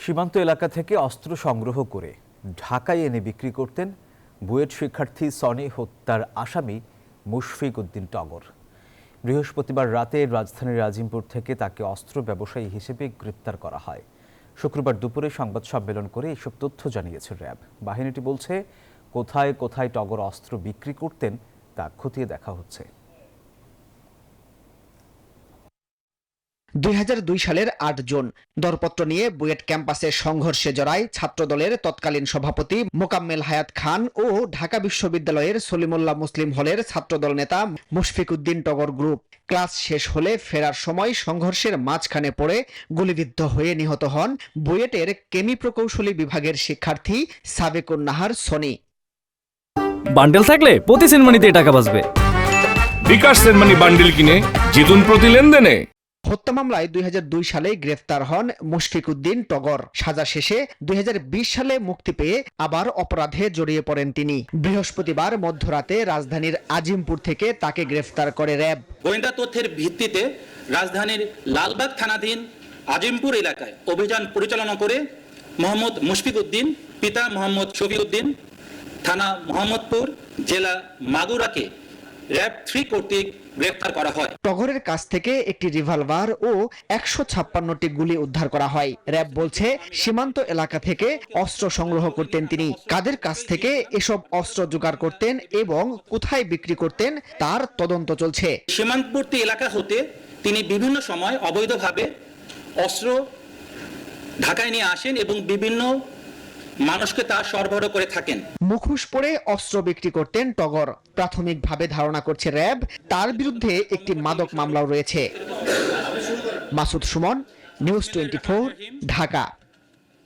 সীমান্ত এলাকা থেকে অস্ত্র সংগ্রহ করে ঢাকায় এনে বিক্রি করতেন বুয়েট শিক্ষার্থী সনি হত্যার আসামি মুশফিক উদ্দিন টগর। বৃহস্পতিবার রাতে রাজধানীর আজিমপুর থেকে তাকে অস্ত্র ব্যবসায়ী হিসেবে গ্রেপ্তার করা হয়। শুক্রবার দুপুরে সংবাদ সম্মেলন করে এসব তথ্য জানিয়েছে র্যাব। বাহিনীটি বলছে, কোথায় কোথায় টগর অস্ত্র বিক্রি করতেন তা খতিয়ে দেখা হচ্ছে। 2002 সালের 8 জুন দরপত্র নিয়ে বুয়েট ক্যাম্পাসে সংঘর্ষে জড়ায় ছাত্রদলের তৎকালীন সভাপতি মোকাম্মেল হায়াত খান ও ঢাকা বিশ্ববিদ্যালয়ের সলিমুল্লাহ মুসলিম হলের ছাত্রদল নেতা মুশফিক উদ্দিন টগর গ্রুপ। ক্লাস শেষ হলে ফেরার সময় সংঘর্ষের মাঝখানে পড়ে গুলিবিদ্ধ হয়ে নিহত হন বুয়েটের কেমি প্রকৌশলী বিভাগের শিক্ষার্থী সাবেকুন নাহার সনি। বান্ডেল থাকলে প্রতি সেনমানিতে টাকা বাঁচবে। বিকাশ সেনমানি বান্ডেল কিনে জিতুন প্রতি লেনদেনে। হত্যা মামলায় 2002 সালে গ্রেফতার হন মুশফিক উদ্দিন টগর। সাজা শেষে 2020 সালে মুক্তি পেয়ে আবার অপরাধে জড়িয়ে পড়েন তিনি। বৃহস্পতিবার মধ্যরাতে রাজধানীর আজিমপুর থেকে তাকে গ্রেফতার করে র্যাব। গোয়েন্দা তথ্যের ভিত্তিতে রাজধানীর লালবাগ থানাধীন আজিমপুর এলাকায় অভিযান পরিচালনা করে মোহাম্মদ মুশফিক উদ্দিন, পিতা মোহাম্মদ শফিউদ্দিন, থানা মোহাম্মদপুর, জেলা মাগুরাকে র্যাব 3 কর্তৃক গ্রেফতার করা হয়। টগরের কাছ থেকে একটি রিভলভার ও 156টি গুলি উদ্ধার করা হয়। র্যাব বলছে, সীমান্ত এলাকা থেকে অস্ত্র সংগ্রহ করতেন তিনি। কাদের কাছ থেকে এসব অস্ত্র জোগাড় করতেন এবং কোথায় বিক্রি করতেন তার তদন্ত চলছে। সীমান্তবর্তী এলাকা হতে তিনি বিভিন্ন সময় অবৈধভাবে অস্ত্র ঢাকায় নিয়ে আসেন এবং বিভিন্ন মানুষকে তা সরবরাহ করে থাকেন। মুখোশ পরে অস্ত্র বিক্রি করতেন টগর। প্রাথমিকভাবে ধারণা করছে র্যাব, তার বিরুদ্ধে একটি মাদক মামলাও রয়েছে। মাসুদ সুমন, নিউজ 24, ঢাকা।